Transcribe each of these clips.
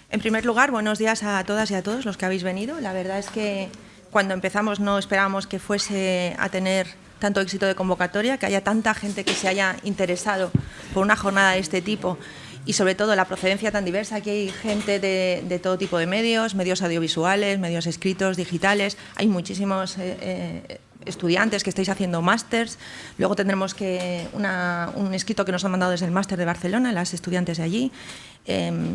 En primer lugar, buenos días a todas y a todos los que habéis venido. La verdad es que cuando empezamos no esperábamos que fuese a tener tanto éxito de convocatoria, que haya tanta gente que se haya interesado por una jornada de este tipo y sobre todo la procedencia tan diversa. Aquí hay gente de todo tipo de medios, medios audiovisuales, medios escritos, digitales. Hay muchísimos estudiantes que estáis haciendo másters. Luego tendremos un escrito que nos han mandado desde el máster de Barcelona, las estudiantes de allí.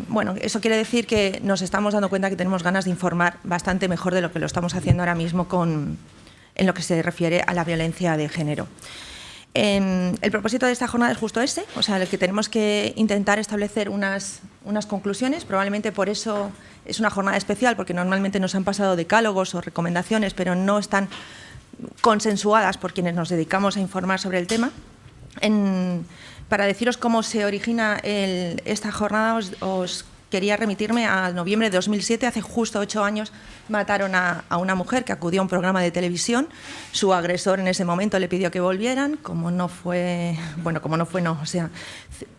Bueno, eso quiere decir que nos estamos dando cuenta que tenemos ganas de informar bastante mejor de lo que lo estamos haciendo ahora mismo en lo que se refiere a la violencia de género. El propósito de esta jornada es justo ese, o sea, el que tenemos que intentar establecer unas conclusiones. Probablemente por eso es una jornada especial, porque normalmente nos han pasado decálogos o recomendaciones, pero no están consensuadas por quienes nos dedicamos a informar sobre el tema. Para deciros cómo se origina esta jornada, os quería remitirme a noviembre de 2007, hace justo 8 años mataron a una mujer que acudió a un programa de televisión. Su agresor en ese momento le pidió que volvieran,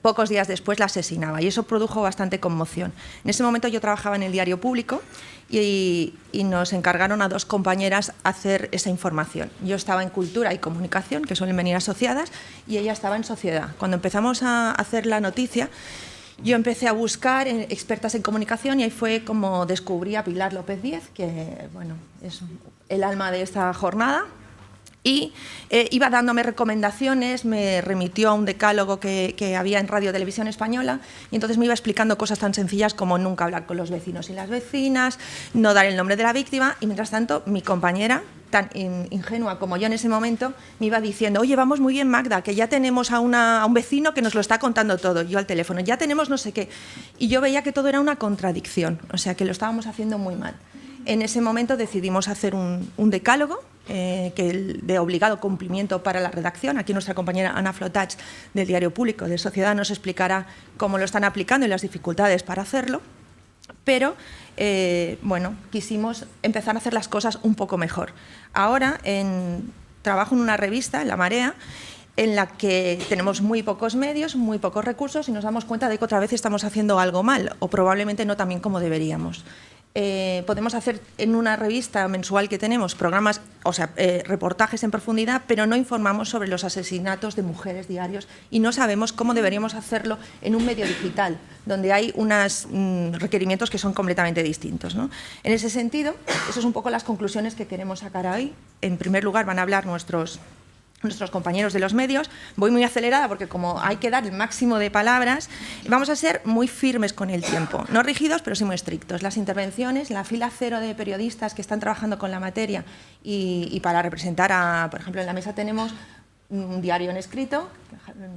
pocos días después la asesinaba y eso produjo bastante conmoción. En ese momento yo trabajaba en el Diario Público y nos encargaron a 2 compañeras hacer esa información. Yo estaba en Cultura y Comunicación, que suelen venir asociadas, y ella estaba en Sociedad. Cuando empezamos a hacer la noticia, yo empecé a buscar expertas en comunicación y ahí fue como descubrí a Pilar López Díez, que bueno, es el alma de esta jornada, y iba dándome recomendaciones, me remitió a un decálogo que había en Radio Televisión Española y entonces me iba explicando cosas tan sencillas como nunca hablar con los vecinos y las vecinas, no dar el nombre de la víctima, y mientras tanto mi compañera, tan ingenua como yo en ese momento, me iba diciendo: oye, vamos muy bien, Magda, que ya tenemos a un vecino que nos lo está contando todo. Yo al teléfono, ya tenemos no sé qué. Y yo veía que todo era una contradicción, o sea, que lo estábamos haciendo muy mal. En ese momento decidimos hacer un decálogo de obligado cumplimiento para la redacción. Aquí nuestra compañera Ana Flotats, del Diario Público de Sociedad, nos explicará cómo lo están aplicando y las dificultades para hacerlo. Pero, bueno, quisimos empezar a hacer las cosas un poco mejor. Ahora trabajo en una revista, en La Marea, en la que tenemos muy pocos medios, muy pocos recursos y nos damos cuenta de que otra vez estamos haciendo algo mal o probablemente no tan bien como deberíamos. Podemos hacer en una revista mensual que tenemos programas, o sea, reportajes en profundidad, pero no informamos sobre los asesinatos de mujeres diarios y no sabemos cómo deberíamos hacerlo en un medio digital, donde hay unos requerimientos que son completamente distintos, ¿no? En ese sentido, esas son un poco las conclusiones que queremos sacar hoy. En primer lugar, van a hablar nuestros compañeros de los medios. Voy muy acelerada porque como hay que dar el máximo de palabras, vamos a ser muy firmes con el tiempo, no rígidos, pero sí muy estrictos. Las intervenciones, la fila cero de periodistas que están trabajando con la materia y para representar por ejemplo, en la mesa tenemos un diario en escrito,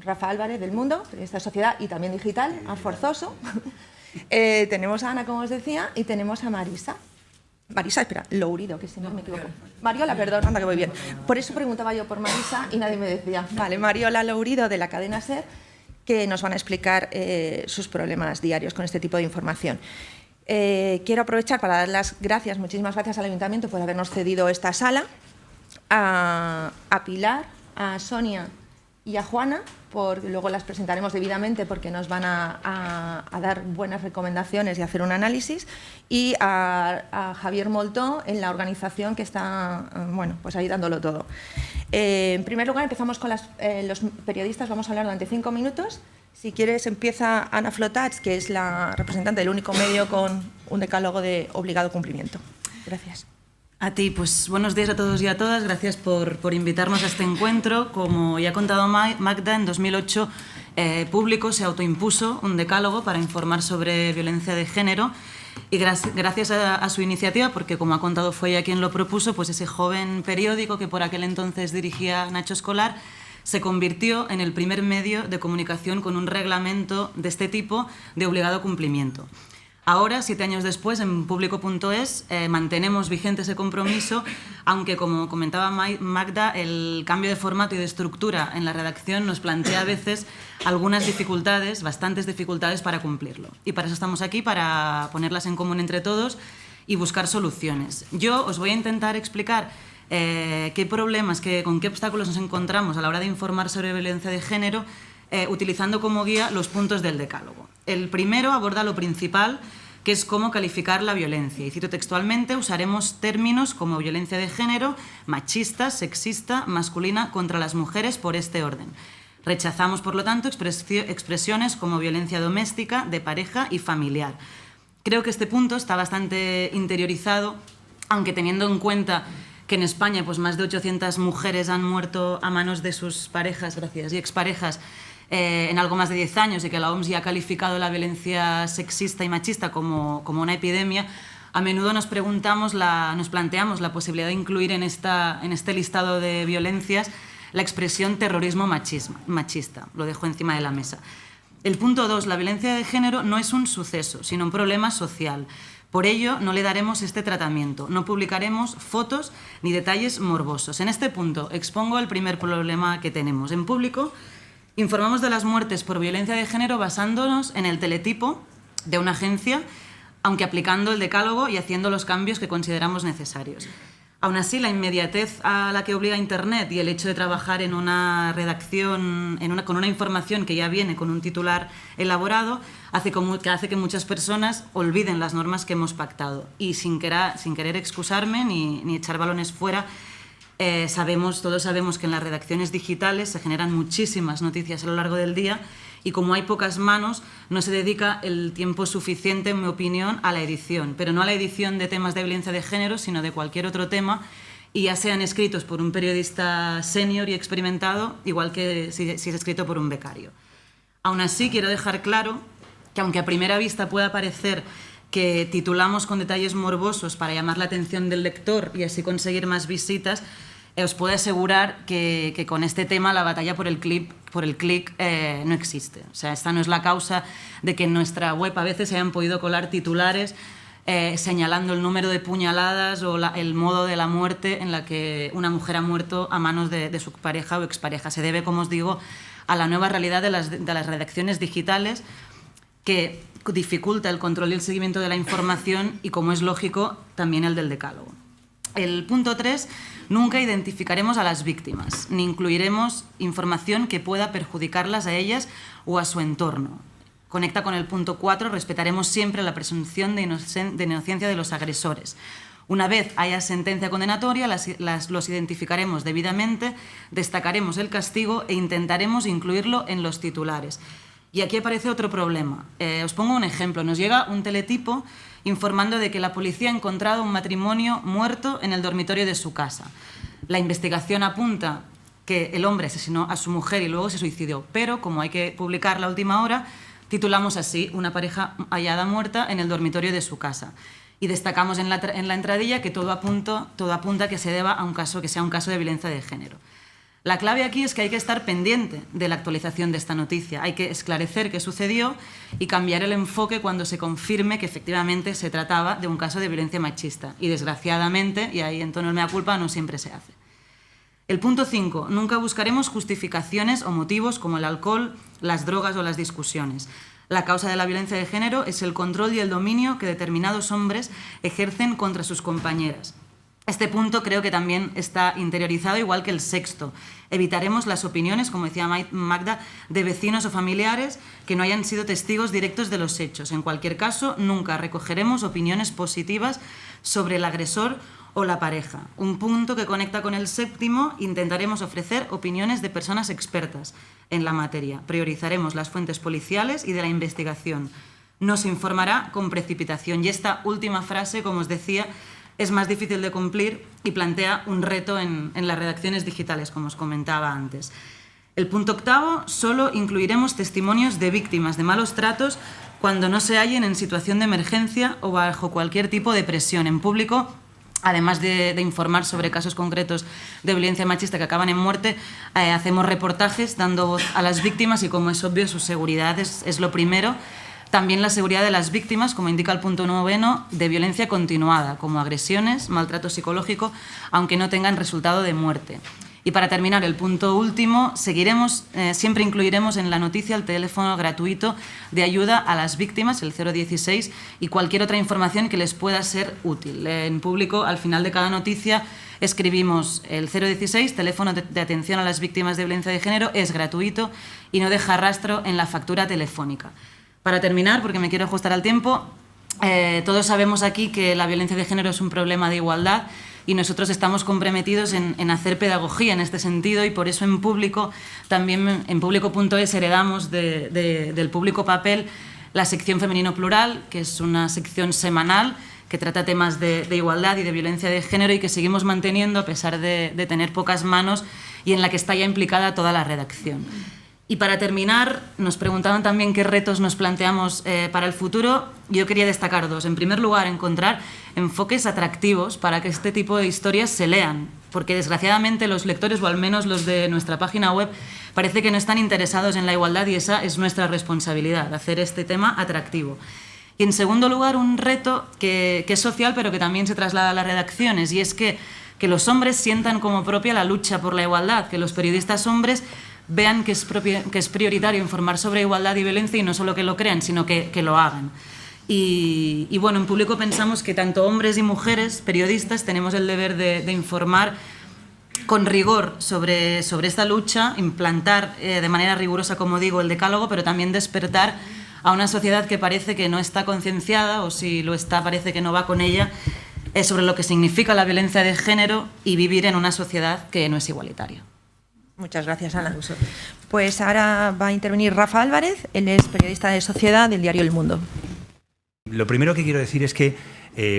Rafa Álvarez del Mundo, periodista de Sociedad y también digital, Forzoso. Tenemos a Ana, como os decía, y tenemos a Marisa, espera, Lourido, que si no me equivoco. Mariola, perdón, anda que voy bien. Por eso preguntaba yo por Marisa y nadie me decía. Vale, Mariola Lourido, de la cadena SER, que nos van a explicar sus problemas diarios con este tipo de información. Quiero aprovechar para dar las gracias, muchísimas gracias al Ayuntamiento por habernos cedido esta sala, a Pilar, a Sonia y a Juana, luego las presentaremos debidamente porque nos van a dar buenas recomendaciones y hacer un análisis, y a Javier Moltó en la organización que está pues ahí dándolo todo. En primer lugar empezamos con los periodistas, vamos a hablar durante 5 minutos. Si quieres empieza Ana Flotats, que es la representante del único medio con un decálogo de obligado cumplimiento. Gracias. A ti, pues buenos días a todos y a todas. Gracias por invitarnos a este encuentro. Como ya ha contado Magda, en 2008 Público se autoimpuso un decálogo para informar sobre violencia de género y gracias a su iniciativa, porque como ha contado fue ella quien lo propuso, pues ese joven periódico que por aquel entonces dirigía Nacho Escolar se convirtió en el primer medio de comunicación con un reglamento de este tipo de obligado cumplimiento. Ahora, 7 años después, en Público.es mantenemos vigente ese compromiso, aunque, como comentaba Magda, el cambio de formato y de estructura en la redacción nos plantea a veces algunas dificultades, bastantes dificultades para cumplirlo. Y para eso estamos aquí, para ponerlas en común entre todos y buscar soluciones. Yo os voy a intentar explicar qué problemas, con qué obstáculos nos encontramos a la hora de informar sobre violencia de género, utilizando como guía los puntos del decálogo. El primero aborda lo principal, que es cómo calificar la violencia. Y cito textualmente, usaremos términos como violencia de género, machista, sexista, masculina contra las mujeres por este orden. Rechazamos, por lo tanto, expresiones como violencia doméstica, de pareja y familiar. Creo que este punto está bastante interiorizado, aunque teniendo en cuenta que en España pues, más de 800 mujeres han muerto a manos de sus parejas y exparejas en algo más de 10 años y que la OMS ya ha calificado la violencia sexista y machista como una epidemia, a menudo nos planteamos la posibilidad de incluir en este listado de violencias la expresión terrorismo machista. Lo dejo encima de la mesa. El punto 2, la violencia de género no es un suceso, sino un problema social. Por ello, no le daremos este tratamiento, no publicaremos fotos ni detalles morbosos. En este punto expongo el primer problema que tenemos. En público, informamos de las muertes por violencia de género basándonos en el teletipo de una agencia, aunque aplicando el decálogo y haciendo los cambios que consideramos necesarios. Aún así, la inmediatez a la que obliga Internet y el hecho de trabajar en una redacción, con una información que ya viene con un titular elaborado, hace que muchas personas olviden las normas que hemos pactado. Y sin querer excusarme ni echar balones fuera, todos sabemos que en las redacciones digitales se generan muchísimas noticias a lo largo del día y como hay pocas manos, no se dedica el tiempo suficiente, en mi opinión, a la edición, pero no a la edición de temas de violencia de género, sino de cualquier otro tema, y ya sean escritos por un periodista senior y experimentado, igual que si es escrito por un becario. Aún así, quiero dejar claro que aunque a primera vista pueda parecer que titulamos con detalles morbosos para llamar la atención del lector y así conseguir más visitas, os puedo asegurar que con este tema la batalla por el click no existe. O sea, esta no es la causa de que en nuestra web a veces se hayan podido colar titulares señalando el número de puñaladas o el modo de la muerte en la que una mujer ha muerto a manos de su pareja o expareja. Se debe, como os digo, a la nueva realidad de las redacciones digitales que dificulta el control y el seguimiento de la información y, como es lógico, también el del decálogo. El punto 3, nunca identificaremos a las víctimas, ni incluiremos información que pueda perjudicarlas a ellas o a su entorno. Conecta con el punto 4, respetaremos siempre la presunción de inocencia de los agresores. Una vez haya sentencia condenatoria, los identificaremos debidamente, destacaremos el castigo e intentaremos incluirlo en los titulares. Y aquí aparece otro problema. Os pongo un ejemplo. Nos llega un teletipo informando de que la policía ha encontrado un matrimonio muerto en el dormitorio de su casa. La investigación apunta que el hombre asesinó a su mujer y luego se suicidó, pero como hay que publicarla a última hora, titulamos así: una pareja hallada muerta en el dormitorio de su casa. Y destacamos en la entradilla que todo apunta a que se deba a que sea un caso de violencia de género. La clave aquí es que hay que estar pendiente de la actualización de esta noticia. Hay que esclarecer qué sucedió y cambiar el enfoque cuando se confirme que efectivamente se trataba de un caso de violencia machista. Y desgraciadamente, y ahí en tono el mea culpa, no siempre se hace. El punto 5. Nunca buscaremos justificaciones o motivos como el alcohol, las drogas o las discusiones. La causa de la violencia de género es el control y el dominio que determinados hombres ejercen contra sus compañeras. Este punto creo que también está interiorizado, igual que el sexto. Evitaremos las opiniones, como decía Magda, de vecinos o familiares que no hayan sido testigos directos de los hechos. En cualquier caso, nunca recogeremos opiniones positivas sobre el agresor o la pareja. Un punto que conecta con el séptimo: intentaremos ofrecer opiniones de personas expertas en la materia. Priorizaremos las fuentes policiales y de la investigación. No se informará con precipitación. Y esta última frase, como os decía, es más difícil de cumplir y plantea un reto en las redacciones digitales, como os comentaba antes. El punto 8, solo incluiremos testimonios de víctimas de malos tratos cuando no se hallen en situación de emergencia o bajo cualquier tipo de presión. En público, además de informar sobre casos concretos de violencia machista que acaban en muerte, hacemos reportajes dando voz a las víctimas y, como es obvio, su seguridad es lo primero. También la seguridad de las víctimas, como indica el punto 9, de violencia continuada, como agresiones, maltrato psicológico, aunque no tengan resultado de muerte. Y para terminar, el punto último, siempre incluiremos en la noticia el teléfono gratuito de ayuda a las víctimas, el 016, y cualquier otra información que les pueda ser útil. En público, al final de cada noticia, escribimos el 016, teléfono de atención a las víctimas de violencia de género, es gratuito y no deja rastro en la factura telefónica. Para terminar, porque me quiero ajustar al tiempo, todos sabemos aquí que la violencia de género es un problema de igualdad y nosotros estamos comprometidos en hacer pedagogía en este sentido, y por eso en Público, también en Público.es, heredamos del Público Papel la sección Femenino Plural, que es una sección semanal que trata temas de igualdad y de violencia de género, y que seguimos manteniendo a pesar de tener pocas manos, y en la que está ya implicada toda la redacción. Y para terminar, nos preguntaban también qué retos nos planteamos para el futuro. Yo quería destacar dos. En primer lugar, encontrar enfoques atractivos para que este tipo de historias se lean, porque desgraciadamente los lectores, o al menos los de nuestra página web, parece que no están interesados en la igualdad, y esa es nuestra responsabilidad, hacer este tema atractivo. Y en segundo lugar, un reto que es social, pero que también se traslada a las redacciones, y es que los hombres sientan como propia la lucha por la igualdad, que los periodistas hombres vean que es prioritario informar sobre igualdad y violencia, y no solo que lo crean, sino que lo hagan. Y bueno, en Público pensamos que tanto hombres y mujeres periodistas tenemos el deber de informar con rigor sobre esta lucha, implantar de manera rigurosa, como digo, el decálogo, pero también despertar a una sociedad que parece que no está concienciada, o si lo está, parece que no va con ella, sobre lo que significa la violencia de género y vivir en una sociedad que no es igualitaria. Muchas gracias, Ana. Pues ahora va a intervenir Rafa Álvarez, él es periodista de sociedad del diario El Mundo. Lo primero que quiero decir es que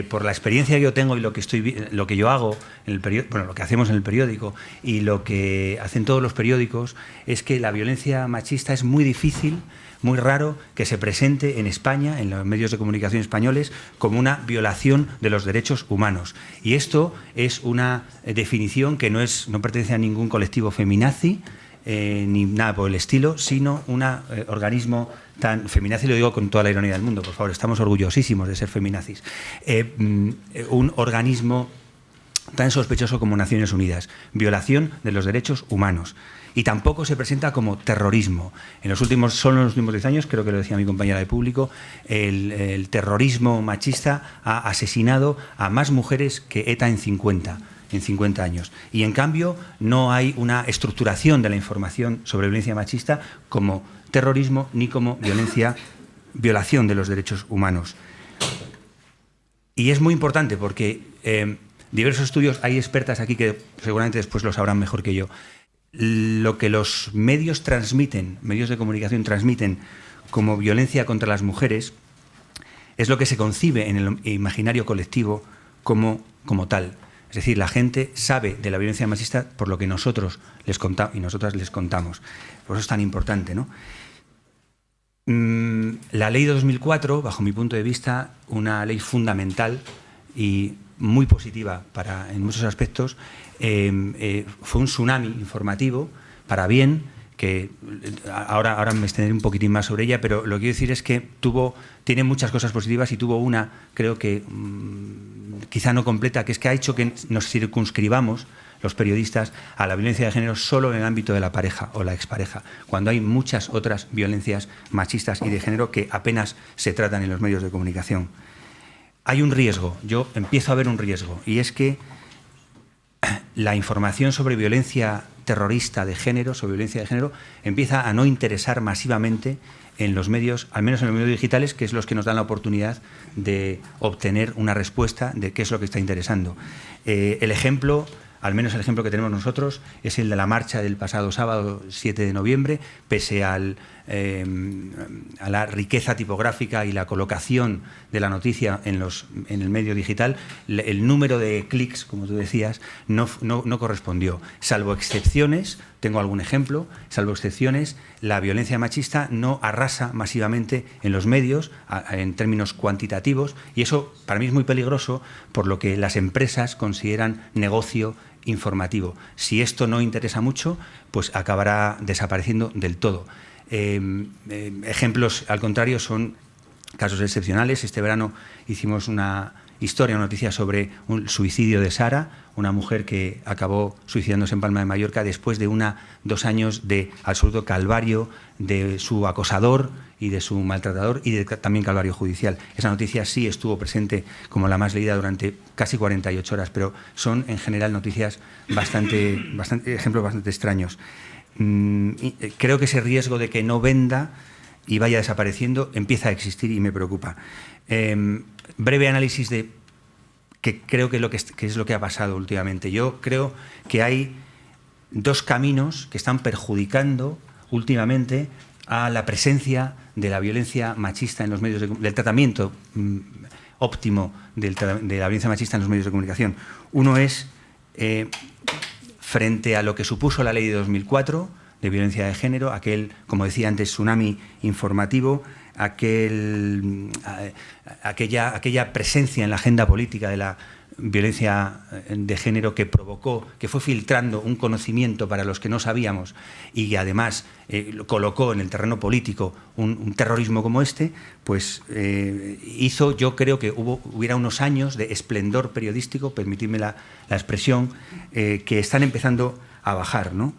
por la experiencia que yo tengo y lo que yo hago en el periódico, bueno, lo que hacemos en el periódico y lo que hacen todos los periódicos, es que la violencia machista es muy difícil, muy raro que se presente en España, en los medios de comunicación españoles, como una violación de los derechos humanos. Y esto es una definición que no pertenece a ningún colectivo feminazi, ni nada por el estilo, sino un organismo tan feminazi, lo digo con toda la ironía del mundo, por favor, estamos orgullosísimos de ser feminazis, un organismo tan sospechoso como Naciones Unidas, violación de los derechos humanos. Y tampoco se presenta como terrorismo. Solo en los últimos 10 años, creo que lo decía mi compañera de Público, el terrorismo machista ha asesinado a más mujeres que ETA en 50 años. Y en cambio no hay una estructuración de la información sobre violencia machista como terrorismo ni como violación de los derechos humanos. Y es muy importante porque diversos estudios, hay expertas aquí que seguramente después lo sabrán mejor que yo. Lo que los medios de comunicación transmiten como violencia contra las mujeres es lo que se concibe en el imaginario colectivo como tal. Es decir, la gente sabe de la violencia machista por lo que nosotros les contamos y nosotras les contamos. Por eso es tan importante, ¿no? La ley de 2004, bajo mi punto de vista, una ley fundamental y muy positiva en muchos aspectos, fue un tsunami informativo para bien, que ahora me extenderé un poquitín más sobre ella, pero lo que quiero decir es que tiene muchas cosas positivas, y tuvo una, creo que quizá no completa, que es que ha hecho que nos circunscribamos los periodistas a la violencia de género solo en el ámbito de la pareja o la expareja, cuando hay muchas otras violencias machistas y de género que apenas se tratan en los medios de comunicación. Hay un riesgo, yo empiezo a ver un riesgo, y es que la información sobre violencia terrorista de género, sobre violencia de género, empieza a no interesar masivamente en los medios, al menos en los medios digitales, que es los que nos dan la oportunidad de obtener una respuesta de qué es lo que está interesando. El ejemplo, al menos el ejemplo que tenemos nosotros, es el de la marcha del pasado sábado 7 de noviembre, pese a la riqueza tipográfica y la colocación de la noticia en el medio digital, el número de clics, como tú decías, no correspondió. Salvo excepciones, tengo algún ejemplo, salvo excepciones, la violencia machista no arrasa masivamente en los medios en términos cuantitativos, y eso para mí es muy peligroso, por lo que las empresas consideran negocio informativo. Si esto no interesa mucho, pues acabará desapareciendo del todo. Ejemplos, al contrario, son casos excepcionales. Este verano hicimos una noticia sobre un suicidio de Sara, una mujer que acabó suicidándose en Palma de Mallorca después de 2 años de absoluto calvario de su acosador y de su maltratador, y también calvario judicial. Esa noticia sí estuvo presente como la más leída durante casi 48 horas, pero son en general noticias ejemplos bastante extraños. Creo que ese riesgo de que no venda y vaya desapareciendo, empieza a existir y me preocupa. Breve análisis de que creo que es lo que ha pasado últimamente. Yo creo que hay dos caminos que están perjudicando últimamente a la presencia de la violencia machista en los medios del tratamiento óptimo de la violencia machista en los medios de comunicación. Uno es frente a lo que supuso la ley de 2004 de violencia de género, aquel, como decía antes, tsunami informativo, aquella presencia en la agenda política de la violencia de género que provocó, que fue filtrando un conocimiento para los que no sabíamos y que además colocó en el terreno político un terrorismo como este, pues hizo, yo creo que hubiera unos años de esplendor periodístico, permitidme la expresión, que están empezando a bajar, ¿no?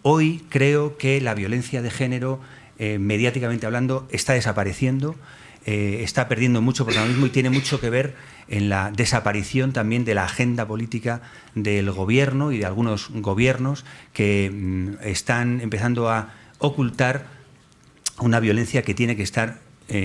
Hoy creo que la violencia de género, mediáticamente hablando, está desapareciendo, está perdiendo mucho protagonismo y tiene mucho que ver en la desaparición también de la agenda política del gobierno y de algunos gobiernos que están empezando a ocultar una violencia que tiene que estar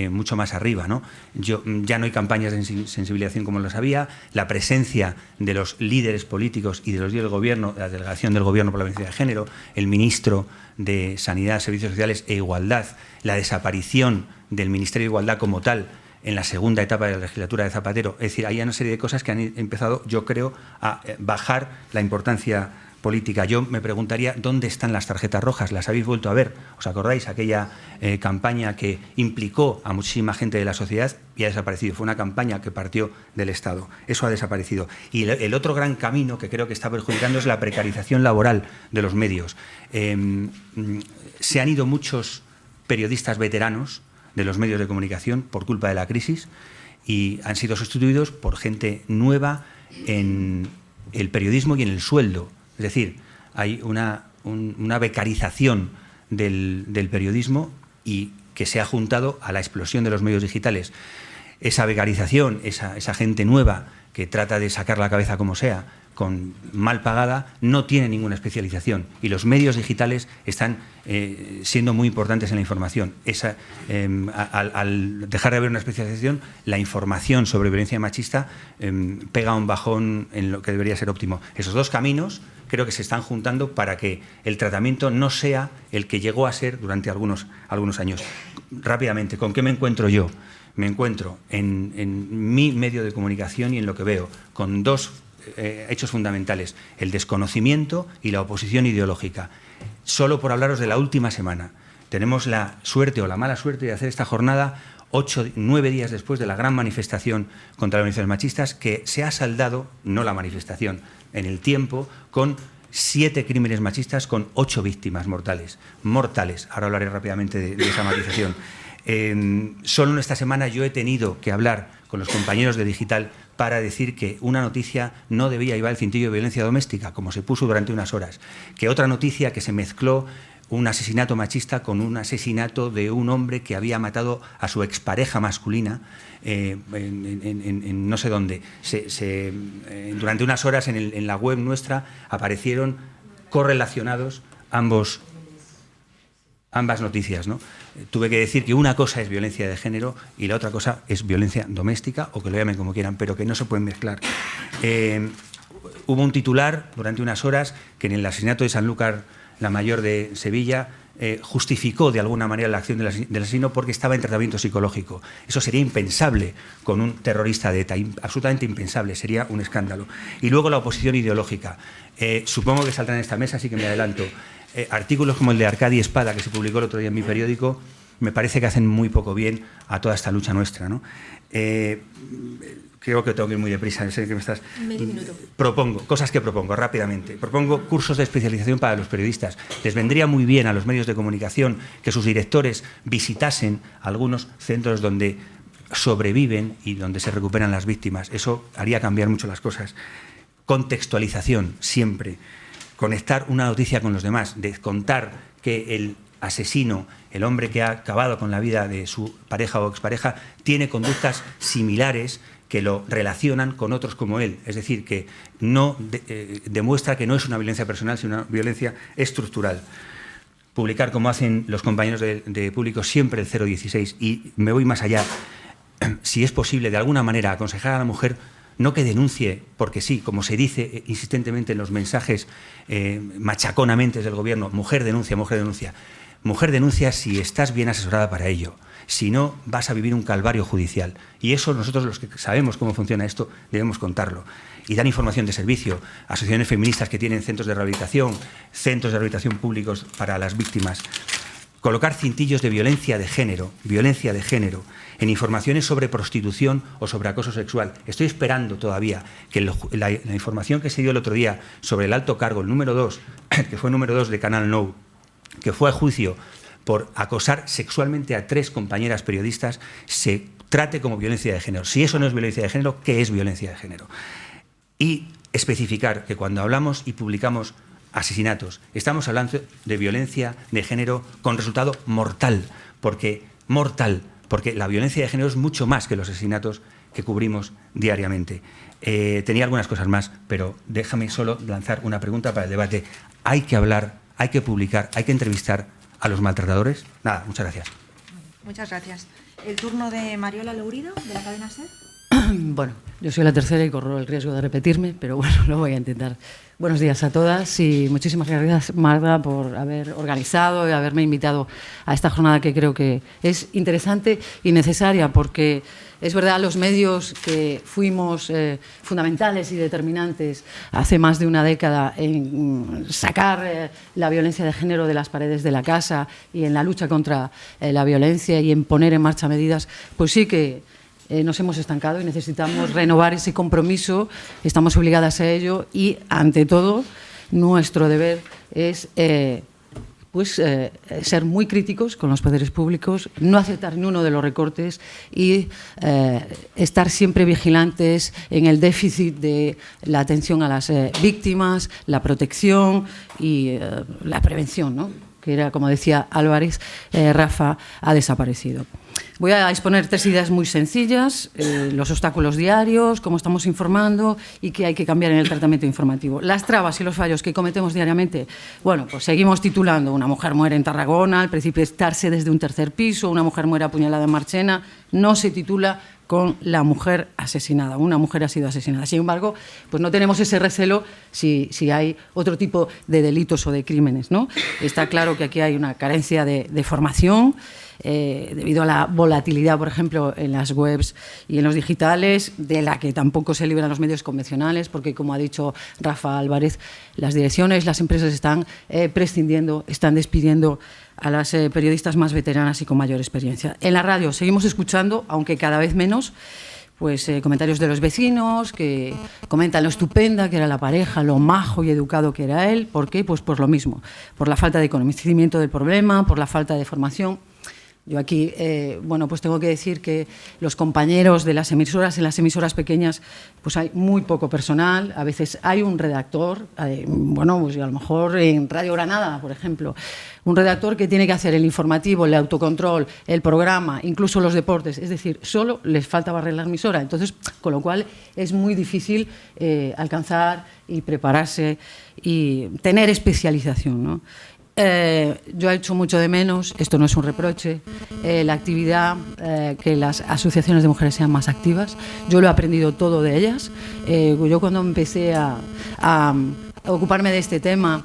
mucho más arriba, ¿no? Ya no hay campañas de sensibilización como las había, la presencia de los líderes políticos y de los líderes del gobierno, la delegación del gobierno por la violencia de género, el ministro de Sanidad, Servicios Sociales e Igualdad, la desaparición del Ministerio de Igualdad como tal en la segunda etapa de la legislatura de Zapatero. Es decir, hay una serie de cosas que han empezado, yo creo, a bajar la importancia política. Yo me preguntaría, ¿dónde están las tarjetas rojas? ¿Las habéis vuelto a ver? ¿Os acordáis? Aquella campaña que implicó a muchísima gente de la sociedad y ha desaparecido. Fue una campaña que partió del Estado. Eso ha desaparecido. Y el otro gran camino que creo que está perjudicando es la precarización laboral de los medios. Se han ido muchos periodistas veteranos de los medios de comunicación por culpa de la crisis y han sido sustituidos por gente nueva en el periodismo y en el sueldo. Es decir, hay una becarización del periodismo y que se ha juntado a la explosión de los medios digitales. Esa becarización, esa gente nueva que trata de sacar la cabeza como sea, con mal pagada, no tiene ninguna especialización y los medios digitales están siendo muy importantes en la información. Al dejar de haber una especialización, la información sobre violencia machista pega un bajón en lo que debería ser óptimo. Esos dos caminos creo que se están juntando para que el tratamiento no sea el que llegó a ser durante algunos años. Rápidamente, ¿con qué me encuentro yo? Me encuentro en mi medio de comunicación y en lo que veo, con dos hechos fundamentales: el desconocimiento y la oposición ideológica. Solo por hablaros de la última semana, tenemos la suerte o la mala suerte de hacer esta jornada 9 días después de la gran manifestación contra las violencias machistas, que se ha saldado, no la manifestación, en el tiempo, con 7 crímenes machistas con 8 víctimas mortales. Ahora hablaré rápidamente de esa matización. Solo en esta semana yo he tenido que hablar con los compañeros de Digital para decir que una noticia no debía llevar el cintillo de violencia doméstica, como se puso durante unas horas, que otra noticia que se mezcló un asesinato machista con un asesinato de un hombre que había matado a su expareja masculina en no sé dónde. Durante unas horas en la web nuestra aparecieron correlacionados ambas noticias, ¿no? Tuve que decir que una cosa es violencia de género y la otra cosa es violencia doméstica, o que lo llamen como quieran, pero que no se pueden mezclar. Hubo un titular durante unas horas que en el asesinato de Sanlúcar la Mayor de Sevilla justificó de alguna manera la acción del asesino porque estaba en tratamiento psicológico. Eso sería impensable con un terrorista de ETA, absolutamente impensable, sería un escándalo. Y luego la oposición ideológica. Supongo que saldrá en esta mesa, así que me adelanto. Artículos como el de Arcadi Espada, que se publicó el otro día en mi periódico, me parece que hacen muy poco bien a toda esta lucha nuestra, ¿no? Creo que tengo que ir muy deprisa, sé que me estás... Medio minuto. Propongo rápidamente. Propongo cursos de especialización para los periodistas. Les vendría muy bien a los medios de comunicación que sus directores visitasen algunos centros donde sobreviven y donde se recuperan las víctimas. Eso haría cambiar mucho las cosas. Contextualización, siempre. Conectar una noticia con los demás, de contar que el asesino, el hombre que ha acabado con la vida de su pareja o expareja, tiene conductas similares que lo relacionan con otros como él. Es decir, que no demuestra que no es una violencia personal, sino una violencia estructural. publicar, como hacen los compañeros de Público, siempre el 016, y me voy más allá, si es posible, de alguna manera, aconsejar a la mujer no que denuncie, porque sí, como se dice insistentemente en los mensajes machaconamente del gobierno, mujer denuncia, mujer denuncia. Mujer denuncia si estás bien asesorada para ello. Si no, vas a vivir un calvario judicial. Y eso nosotros, los que sabemos cómo funciona esto, debemos contarlo. Y dar información de servicio, asociaciones feministas que tienen centros de rehabilitación públicos para las víctimas. Colocar cintillos de violencia de género, en informaciones sobre prostitución o sobre acoso sexual. Estoy esperando todavía que la información que se dio el otro día sobre el alto cargo, el número 2, que fue el número 2 de Canal Nou, que fue a juicio por acosar sexualmente a 3 compañeras periodistas, se trate como violencia de género. Si eso no es violencia de género, ¿qué es violencia de género? Y especificar que cuando hablamos y publicamos asesinatos, estamos hablando de violencia de género con resultado mortal, porque la violencia de género es mucho más que los asesinatos que cubrimos diariamente. Tenía algunas cosas más, pero déjame solo lanzar una pregunta para el debate. ¿Hay que hablar, hay que publicar, hay que entrevistar a los maltratadores? Nada, muchas gracias. Muchas gracias. El turno de Mariola Lourido, de la cadena SER. Bueno, yo soy la tercera y corro el riesgo de repetirme, pero bueno, lo voy a intentar. Buenos días a todas y muchísimas gracias, Magda, por haber organizado y haberme invitado a esta jornada que creo que es interesante y necesaria, porque es verdad, los medios que fuimos fundamentales y determinantes hace más de una década en sacar la violencia de género de las paredes de la casa y en la lucha contra la violencia y en poner en marcha medidas, pues sí que nos hemos estancado y necesitamos renovar ese compromiso, estamos obligadas a ello y, ante todo, nuestro deber es ser muy críticos con los poderes públicos, no aceptar ni uno de los recortes y estar siempre vigilantes en el déficit de la atención a las víctimas, la protección y la prevención, ¿no? Que era, como decía Álvarez, Rafa ha desaparecido. Voy a exponer 3 ideas muy sencillas, los obstáculos diarios, cómo estamos informando y qué hay que cambiar en el tratamiento informativo. Las trabas y los fallos que cometemos diariamente, bueno, pues seguimos titulando: una mujer muere en Tarragona al precipitarse desde un 3er piso, una mujer muere apuñalada en Marchena, no se titula con la mujer asesinada, una mujer ha sido asesinada. Sin embargo, pues no tenemos ese recelo si hay otro tipo de delitos o de crímenes, ¿no? Está claro que aquí hay una carencia de formación, debido a la volatilidad, por ejemplo, en las webs y en los digitales, de la que tampoco se libran los medios convencionales, porque, como ha dicho Rafa Álvarez, las direcciones, las empresas están prescindiendo, están despidiendo a las periodistas más veteranas y con mayor experiencia. En la radio seguimos escuchando, aunque cada vez menos, pues comentarios de los vecinos que comentan lo estupenda que era la pareja, lo majo y educado que era él. ¿Por qué? Pues por lo mismo, por la falta de conocimiento del problema, por la falta de formación. Yo aquí, bueno, pues tengo que decir que los compañeros de las emisoras, en las emisoras pequeñas, pues hay muy poco personal. A veces hay un redactor, bueno, pues a lo mejor en Radio Granada, por ejemplo, un redactor que tiene que hacer el informativo, el autocontrol, el programa, incluso los deportes. Es decir, solo les falta barrer la emisora. Entonces, con lo cual es muy difícil alcanzar y prepararse y tener especialización, ¿no? Yo he hecho mucho de menos, esto no es un reproche, la actividad, que las asociaciones de mujeres sean más activas. Yo lo he aprendido todo de ellas. Yo cuando empecé a ocuparme de este tema,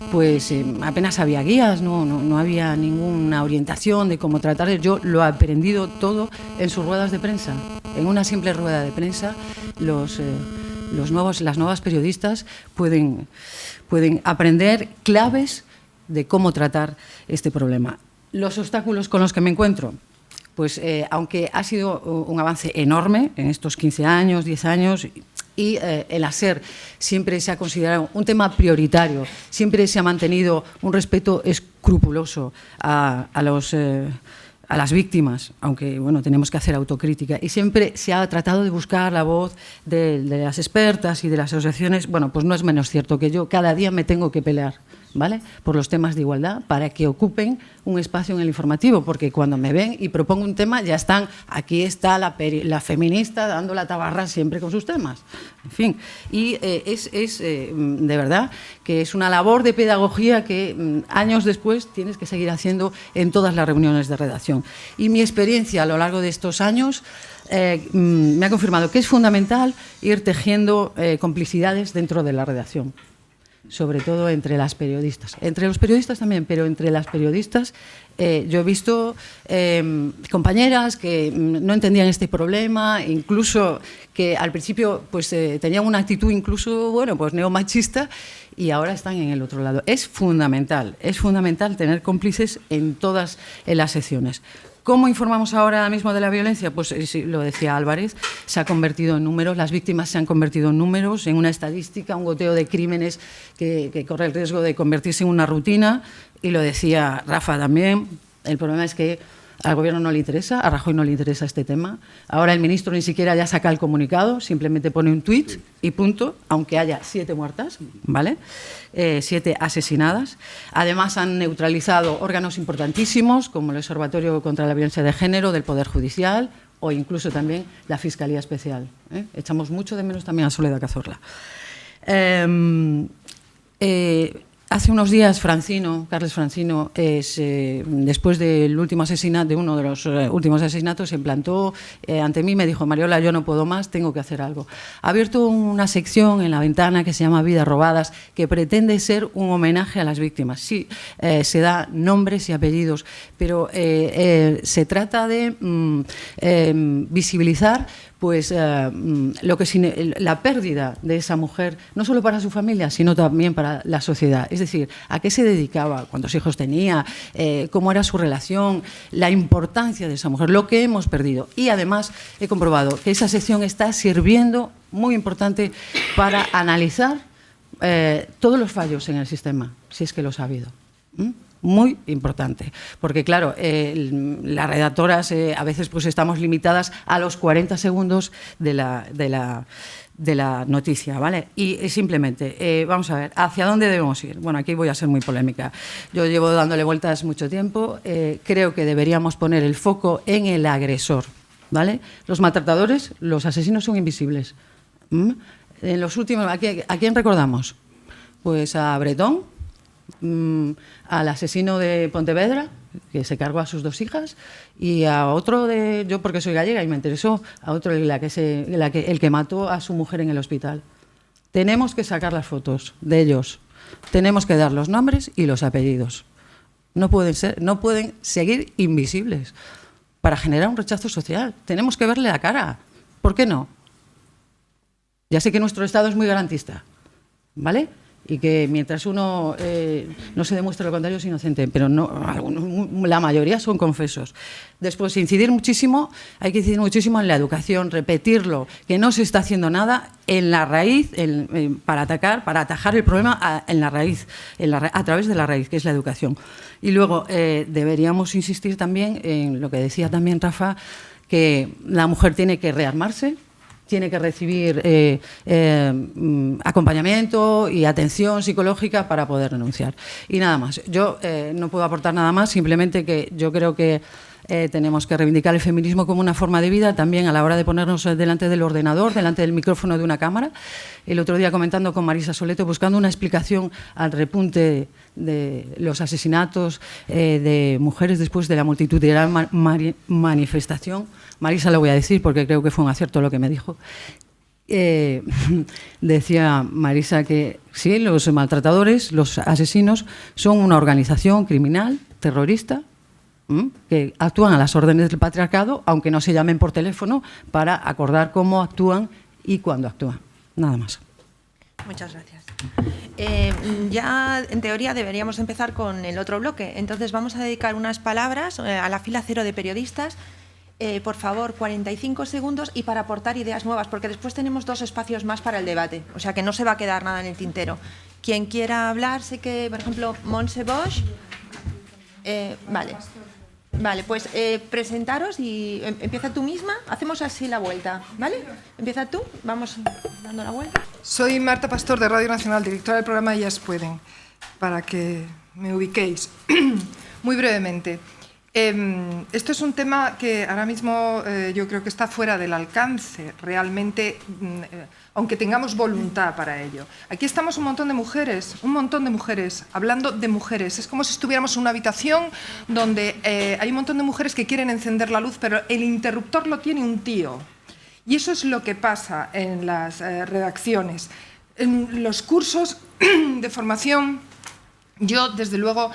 pues apenas había guías, no había ninguna orientación de cómo tratar. Yo lo he aprendido todo en sus ruedas de prensa. En una simple rueda de prensa, las nuevas periodistas pueden aprender claves de cómo tratar este problema. Los obstáculos con los que me encuentro, pues aunque ha sido un avance enorme en estos 15 años, 10 años, y el SER siempre se ha considerado un tema prioritario, siempre se ha mantenido un respeto escrupuloso a las víctimas, aunque bueno, tenemos que hacer autocrítica, y siempre se ha tratado de buscar la voz de las expertas y de las asociaciones. Bueno, pues no es menos cierto que yo cada día me tengo que pelear ¿vale? Por los temas de igualdad, para que ocupen un espacio en el informativo, porque cuando me ven y propongo un tema ya están, aquí está la feminista dando la tabarra siempre con sus temas. En fin, y de verdad que es una labor de pedagogía que años después tienes que seguir haciendo en todas las reuniones de redacción. Y mi experiencia a lo largo de estos años me ha confirmado que es fundamental ir tejiendo complicidades dentro de la redacción, sobre todo entre las periodistas. Entre los periodistas también, pero entre las periodistas yo he visto compañeras que no entendían este problema, incluso que al principio pues tenían una actitud incluso, bueno, pues neomachista, y ahora están en el otro lado. Es fundamental tener cómplices en todas las secciones. ¿Cómo informamos ahora mismo de la violencia? Pues lo decía Álvarez, se ha convertido en números, las víctimas se han convertido en números, en una estadística, un goteo de crímenes que corre el riesgo de convertirse en una rutina, y lo decía Rafa también, el problema es que al Gobierno no le interesa, a Rajoy no le interesa este tema. Ahora el ministro ni siquiera ya saca el comunicado, simplemente pone un tuit y punto, aunque haya 7 muertas, ¿vale? 7 asesinadas. Además han neutralizado órganos importantísimos como el Observatorio contra la Violencia de Género del Poder Judicial o incluso también la Fiscalía Especial. Echamos mucho de menos también a Soledad Cazorla. Hace unos días Carles Francino, después del último asesinato, de uno de los últimos asesinatos, se plantó ante mí y me dijo: Mariola, yo no puedo más, tengo que hacer algo. Ha abierto una sección en La Ventana que se llama Vidas Robadas, que pretende ser un homenaje a las víctimas. Sí, se da nombres y apellidos, pero se trata de visibilizar pues la pérdida de esa mujer, no solo para su familia, sino también para la sociedad. Es decir, a qué se dedicaba, cuántos hijos tenía, cómo era su relación, la importancia de esa mujer, lo que hemos perdido. Y además he comprobado que esa sección está sirviendo, muy importante, para analizar todos los fallos en el sistema, si es que los ha habido. Muy importante, porque claro, las redactoras a veces pues estamos limitadas a los 40 segundos de la noticia, ¿vale? Y simplemente, vamos a ver, ¿hacia dónde debemos ir? Bueno, aquí voy a ser muy polémica. Yo llevo dándole vueltas mucho tiempo. Creo que deberíamos poner el foco en el agresor, ¿vale? Los maltratadores, los asesinos son invisibles. En los últimos, ¿a quién recordamos? Pues a Bretón, al asesino de Pontevedra, que se cargó a sus 2 hijas, y a otro yo porque soy gallega y me interesó, a otro el que mató a su mujer en el hospital. Tenemos que sacar las fotos de ellos, tenemos que dar los nombres y los apellidos. No pueden seguir invisibles para generar un rechazo social. Tenemos que verle la cara. ¿Por qué no? Ya sé que nuestro Estado es muy garantista, ¿vale? Y que mientras uno no se demuestre lo contrario es inocente, pero no, la mayoría son confesos. Después, hay que incidir muchísimo en la educación, repetirlo, que no se está haciendo nada en la raíz, para atajar el problema en la raíz, a través de la raíz, que es la educación. Y luego deberíamos insistir también en lo que decía también Rafa, que la mujer tiene que rearmarse, tiene que recibir acompañamiento y atención psicológica para poder renunciar. Y nada más. Yo no puedo aportar nada más, simplemente que yo creo que tenemos que reivindicar el feminismo como una forma de vida también a la hora de ponernos delante del ordenador, delante del micrófono de una cámara. El otro día comentando con Marisa Soleto, buscando una explicación al repunte de los asesinatos de mujeres después de la multitudinaria manifestación. Marisa lo voy a decir porque creo que fue un acierto lo que me dijo. Decía Marisa que sí, los maltratadores, los asesinos, son una organización criminal, terrorista, que actúan a las órdenes del patriarcado, aunque no se llamen por teléfono, para acordar cómo actúan y cuándo actúan. Nada más. Muchas gracias. Ya en teoría deberíamos empezar con el otro bloque. Entonces vamos a dedicar unas palabras a la fila cero de periodistas. Por favor, 45 segundos y para aportar ideas nuevas, porque después tenemos 2 espacios más para el debate, o sea que no se va a quedar nada en el tintero. Quien quiera hablar, sé que, por ejemplo, Montse Bosch. Vale, pues presentaros y empieza tú misma, hacemos así la vuelta, ¿vale? Empieza tú, vamos dando la vuelta. Soy Marta Pastor de Radio Nacional, directora del programa Ellas Pueden. para que me ubiquéis. Muy brevemente. Esto es un tema que ahora mismo yo creo que está fuera del alcance realmente, aunque tengamos voluntad para ello. Aquí estamos un montón de mujeres, hablando de mujeres. Es como si estuviéramos en una habitación donde hay un montón de mujeres que quieren encender la luz, pero el interruptor lo tiene un tío. Y eso es lo que pasa en las redacciones. En los cursos de formación, yo desde luego,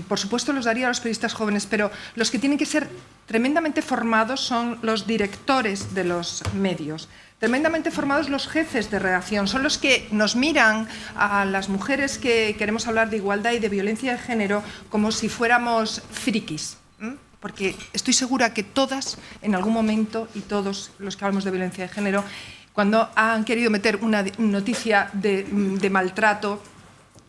por supuesto los daría a los periodistas jóvenes, pero los que tienen que ser tremendamente formados son los directores de los medios, tremendamente formados los jefes de redacción, son los que nos miran a las mujeres que queremos hablar de igualdad y de violencia de género como si fuéramos frikis. Porque estoy segura que todas, en algún momento, y todos los que hablamos de violencia de género, cuando han querido meter una noticia de maltrato,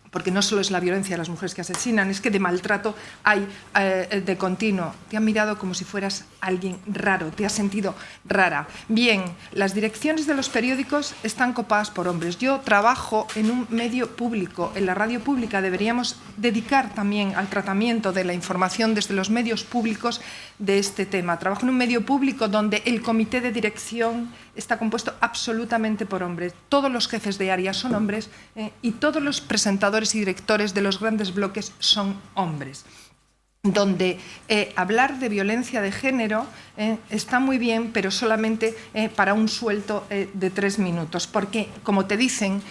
porque no solo es la violencia de las mujeres que asesinan, es que de maltrato hay de continuo. Te han mirado como si fueras alguien raro, te has sentido rara. Bien, las direcciones de los periódicos están copadas por hombres. Yo trabajo en un medio público, en la radio pública. Deberíamos dedicar también al tratamiento de la información desde los medios públicos de este tema. Trabajo en un medio público donde el comité de dirección está compuesto absolutamente por hombres. Todos los jefes de área son hombres y todos los presentadores y directores de los grandes bloques son hombres. Donde hablar de violencia de género está muy bien, pero solamente para un sueldo de 3 minutos, porque, como te dicen,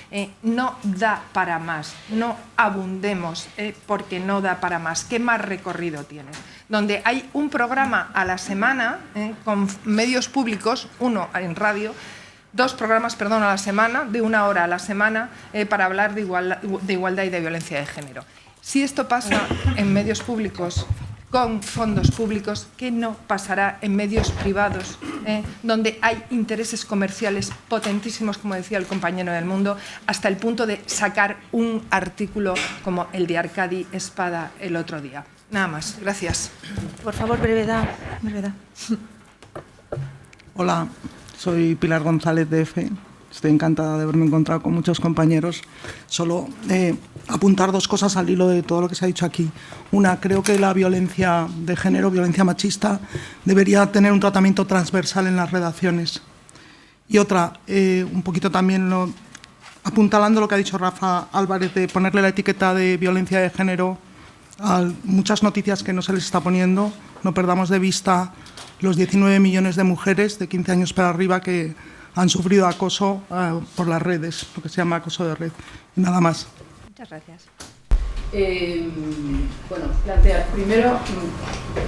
no da para más, no abundemos porque no da para más. ¿Qué más recorrido tiene? Donde hay un programa a la semana con medios públicos, uno en radio, 2 programas, perdón, a la semana, de 1 hora a la semana, para hablar de igualdad y de violencia de género. Si esto pasa en medios públicos, con fondos públicos, ¿qué no pasará en medios privados, donde hay intereses comerciales potentísimos, como decía el compañero del Mundo, hasta el punto de sacar un artículo como el de Arcadi Espada el otro día? Nada más. Gracias. Por favor, brevedad. Hola, soy Pilar González de EFE. Estoy encantada de haberme encontrado con muchos compañeros. Solo apuntar 2 cosas al hilo de todo lo que se ha dicho aquí. Una, creo que la violencia de género, violencia machista, debería tener un tratamiento transversal en las redacciones. Y otra, un poquito también apuntalando lo que ha dicho Rafa Álvarez, de ponerle la etiqueta de violencia de género a muchas noticias que no se les está poniendo. No perdamos de vista los 19 millones de mujeres de 15 años para arriba que han sufrido acoso por las redes, lo que se llama acoso de red. Y nada más. Muchas gracias. Bueno, plantear primero,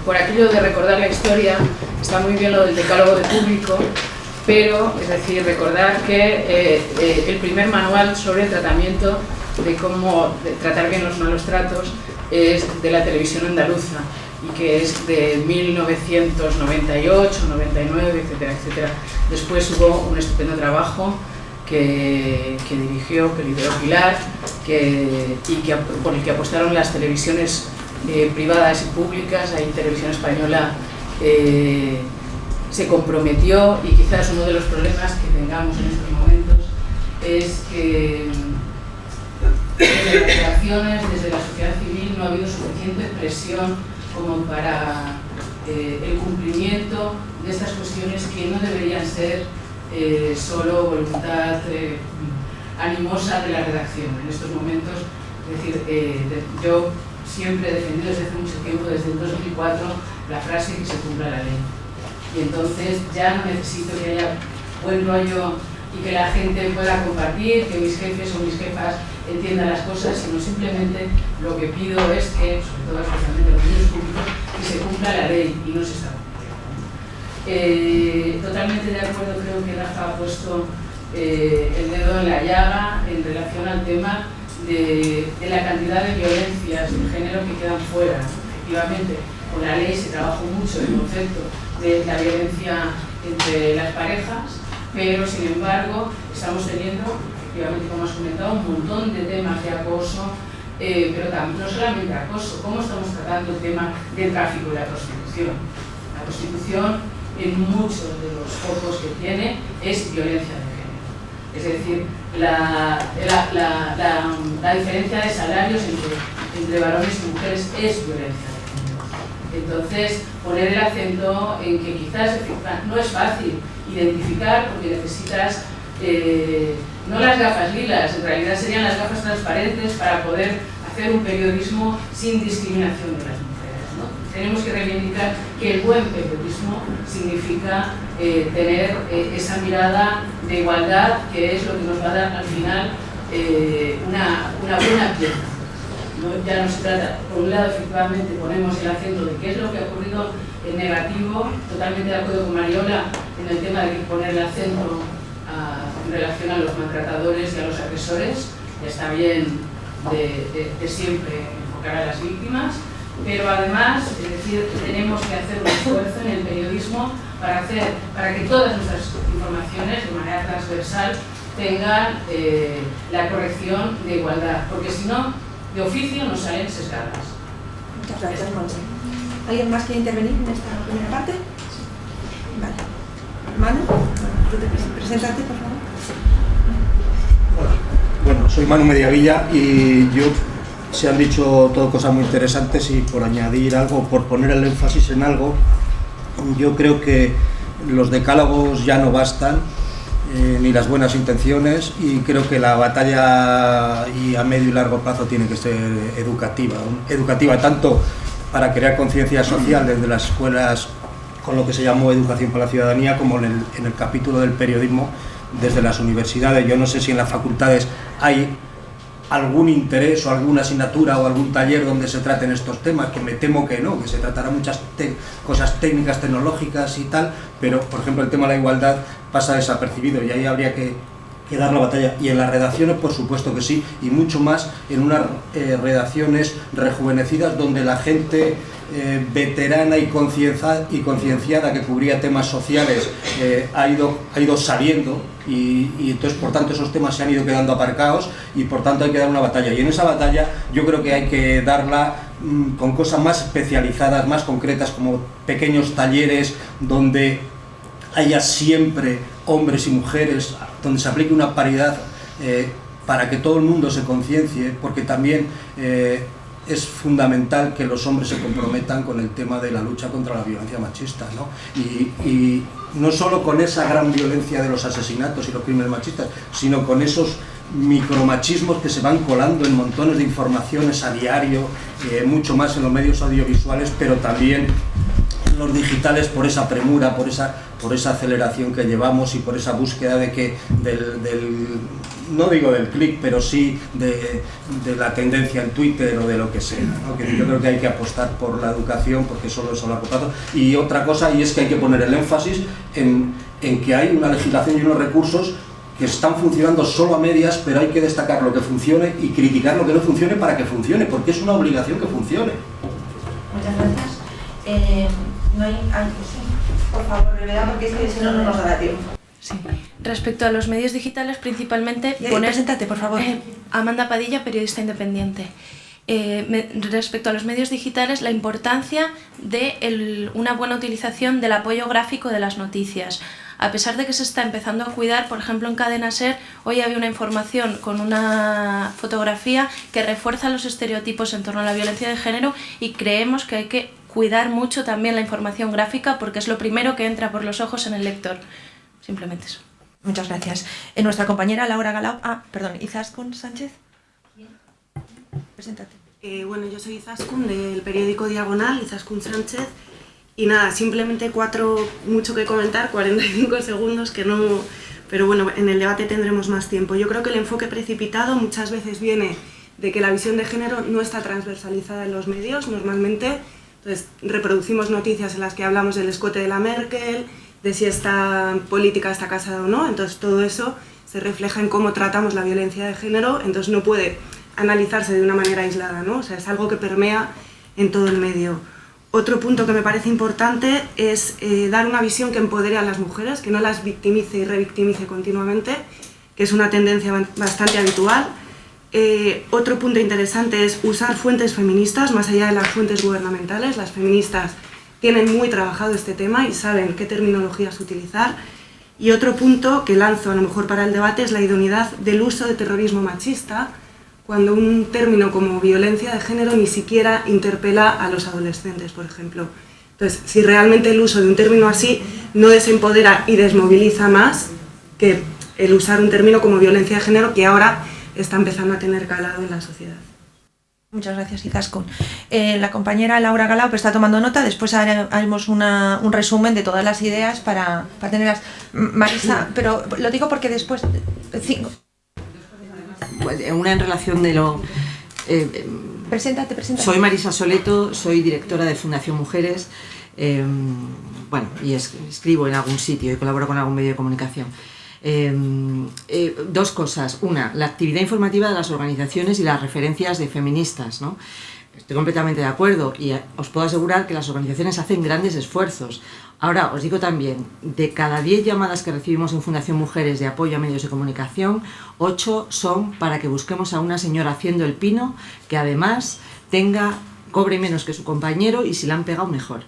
por aquello de recordar la historia, está muy bien lo del decálogo de público, pero, es decir, recordar que el primer manual sobre el tratamiento de cómo tratar bien los malos tratos es de la televisión andaluza, y que es de 1998, 99, etcétera, etcétera. Después hubo un estupendo trabajo que dirigió, que lideró Pilar, por el que apostaron las televisiones privadas y públicas. Ahí Televisión Española se comprometió, y quizás uno de los problemas que tengamos en estos momentos es que desde las relaciones, desde la sociedad civil, no ha habido suficiente presión como para el cumplimiento de estas cuestiones que no deberían ser solo voluntad animosa de la redacción. En estos momentos, es decir, yo siempre he defendido desde hace mucho tiempo, desde el 2004, la frase que se cumpla la ley. Y entonces ya no necesito que haya buen rollo y que la gente pueda compartir, que mis jefes o mis jefas entiendan las cosas, sino simplemente lo que pido es que, sobre todo especialmente los medios públicos, que se cumpla la ley, y no se está cumpliendo. Totalmente de acuerdo, creo que Rafa ha puesto el dedo en la llaga en relación al tema de la cantidad de violencias de género que quedan fuera. Efectivamente, con la ley se trabajó mucho el concepto de la violencia entre las parejas, pero sin embargo estamos teniendo, efectivamente, como has comentado, un montón de temas de acoso, pero también, no solamente acoso, cómo estamos tratando el tema del tráfico y la prostitución. La prostitución, en muchos de los focos que tiene, es violencia de género. Es decir, la diferencia de salarios entre varones y mujeres es violencia de género. Entonces, poner el acento en que quizás no es fácil identificar porque necesitas no las gafas lilas, en realidad serían las gafas transparentes para poder hacer un periodismo sin discriminación de las mujeres, ¿no? Tenemos que reivindicar que el buen periodismo significa tener esa mirada de igualdad, que es lo que nos va a dar al final una buena pieza. ¿No? Ya no se trata, por un lado efectivamente ponemos el acento de qué es lo que ha ocurrido en negativo, totalmente de acuerdo con Mariola en el tema de poner el acento en relación a los maltratadores y a los agresores. Ya está bien de siempre enfocar a las víctimas, pero además, es decir, tenemos que hacer un esfuerzo en el periodismo para que todas nuestras informaciones de manera transversal tengan la corrección de igualdad, porque si no, de oficio nos salen sesgadas. Muchas gracias, Monse. ¿Alguien más quiere intervenir en esta primera parte? Vale. Manu, preséntate, por favor. Hola. Bueno, soy Manu Mediavilla y se han dicho todo cosas muy interesantes, y por añadir algo, por poner el énfasis en algo, yo creo que los decálogos ya no bastan, ni las buenas intenciones, y creo que la batalla y a medio y largo plazo tiene que ser educativa tanto para crear conciencia social desde las escuelas con lo que se llamó Educación para la Ciudadanía, como en el capítulo del periodismo desde las universidades. Yo no sé si en las facultades hay algún interés o alguna asignatura o algún taller donde se traten estos temas, que me temo que no, que se tratarán muchas cosas técnicas, tecnológicas y tal, pero por ejemplo el tema de la igualdad pasa desapercibido, y ahí habría que dar la batalla. Y en las redacciones, por supuesto que sí, y mucho más en unas redacciones rejuvenecidas donde la gente veterana y concienciada que cubría temas sociales ha ido saliendo, y entonces por tanto esos temas se han ido quedando aparcados, y por tanto hay que dar una batalla, y en esa batalla yo creo que hay que darla con cosas más especializadas, más concretas, como pequeños talleres donde haya siempre hombres y mujeres, donde se aplique una paridad para que todo el mundo se conciencie, porque también es fundamental que los hombres se comprometan con el tema de la lucha contra la violencia machista, ¿no? Y no solo con esa gran violencia de los asesinatos y los crímenes machistas, sino con esos micromachismos que se van colando en montones de informaciones a diario, mucho más en los medios audiovisuales, pero también en los digitales, por esa premura, por esa aceleración que llevamos, y por esa búsqueda de que no digo del clic, pero sí de la tendencia en Twitter o de lo que sea, ¿no? Que yo creo que hay que apostar por la educación, porque solo eso lo ha costado. Y otra cosa, y es que hay que poner el énfasis en que hay una legislación y unos recursos que están funcionando solo a medias, pero hay que destacar lo que funcione y criticar lo que no funcione para que funcione, porque es una obligación que funcione. Muchas gracias. No hay sí, por favor, brevedad, porque es que si no, no nos dará tiempo. Sí. Respecto a los medios digitales, principamente... Preséntate, por favor. Amanda Padilla, periodista independiente. Respecto a los medios digitales, la importancia de una buena utilización del apoyo gráfico de las noticias. A pesar de que se está empezando a cuidar, por ejemplo en Cadena SER, hoy había una información con una fotografía que refuerza los estereotipos en torno a la violencia de género, y creemos que hay que cuidar mucho también la información gráfica, porque es lo primero que entra por los ojos en el lector. Simplemente eso. Muchas gracias. Nuestra compañera Laura Galau... Izaskun Sánchez. Preséntate. Bueno, yo soy Izaskun, del periódico Diagonal, Izaskun Sánchez. Y nada, simplemente mucho que comentar, 45 segundos, que no... Pero bueno, en el debate tendremos más tiempo. Yo creo que el enfoque precipitado muchas veces viene de que la visión de género no está transversalizada en los medios, normalmente. Entonces, reproducimos noticias en las que hablamos del escote de la Merkel, de si esta política está casada o no, entonces todo eso se refleja en cómo tratamos la violencia de género, entonces no puede analizarse de una manera aislada, ¿no? O sea, es algo que permea en todo el medio. Otro punto que me parece importante es dar una visión que empodere a las mujeres, que no las victimice y revictimice continuamente, que es una tendencia bastante habitual. Otro punto interesante es usar fuentes feministas más allá de las fuentes gubernamentales. Las feministas tienen muy trabajado este tema y saben qué terminologías utilizar. Y otro punto que lanzo a lo mejor para el debate es la idoneidad del uso de terrorismo machista, cuando un término como violencia de género ni siquiera interpela a los adolescentes, por ejemplo. Entonces, si realmente el uso de un término así no desempodera y desmoviliza más que el usar un término como violencia de género, que ahora está empezando a tener calado en la sociedad. Muchas gracias, Izaskun. La compañera Laura Galao está tomando nota, después haremos un resumen de todas las ideas para tenerlas. Marisa, pero lo digo porque después... Una en relación de lo... Preséntate. Soy Marisa Soleto, soy directora de Fundación Mujeres, y escribo en algún sitio y colaboro con algún medio de comunicación. Dos cosas. Una, la actividad informativa de las organizaciones y las referencias de feministas, ¿no? Estoy completamente de acuerdo y os puedo asegurar que las organizaciones hacen grandes esfuerzos. Ahora, os digo también, de cada 10 llamadas que recibimos en Fundación Mujeres de apoyo a medios de comunicación, 8 son para que busquemos a una señora haciendo el pino que además cobre menos que su compañero y si la han pegado mejor.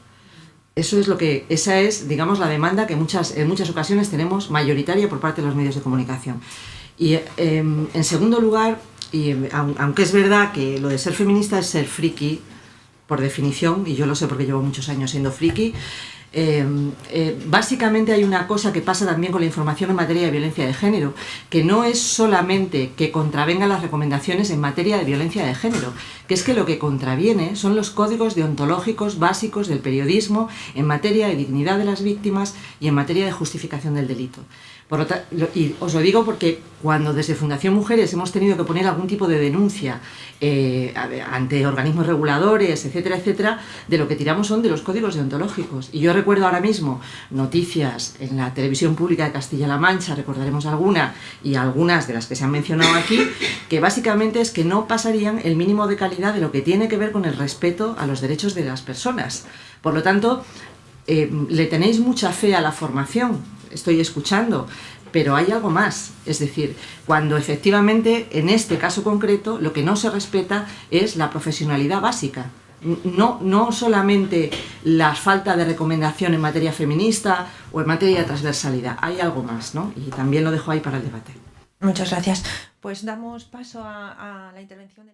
Esa es, digamos, la demanda que en muchas ocasiones tenemos mayoritaria por parte de los medios de comunicación. Y en segundo lugar, aunque es verdad que lo de ser feminista es ser friki, por definición, y yo lo sé porque llevo muchos años siendo friki, básicamente hay una cosa que pasa también con la información en materia de violencia de género, que no es solamente que contravenga las recomendaciones en materia de violencia de género, que es que lo que contraviene son los códigos deontológicos básicos del periodismo en materia de dignidad de las víctimas y en materia de justificación del delito. Y os lo digo porque cuando desde Fundación Mujeres hemos tenido que poner algún tipo de denuncia ante organismos reguladores, etcétera, etcétera, de lo que tiramos son de los códigos deontológicos. Y yo recuerdo ahora mismo noticias en la televisión pública de Castilla-La Mancha, recordaremos alguna, y algunas de las que se han mencionado aquí, que básicamente es que no pasarían el mínimo de calidad de lo que tiene que ver con el respeto a los derechos de las personas. Por lo tanto, le tenéis mucha fe a la formación, estoy escuchando, pero hay algo más, es decir, cuando efectivamente en este caso concreto lo que no se respeta es la profesionalidad básica, no solamente la falta de recomendación en materia feminista o en materia de transversalidad, hay algo más, ¿no? Y también lo dejo ahí para el debate. Muchas gracias. Pues damos paso a la intervención de...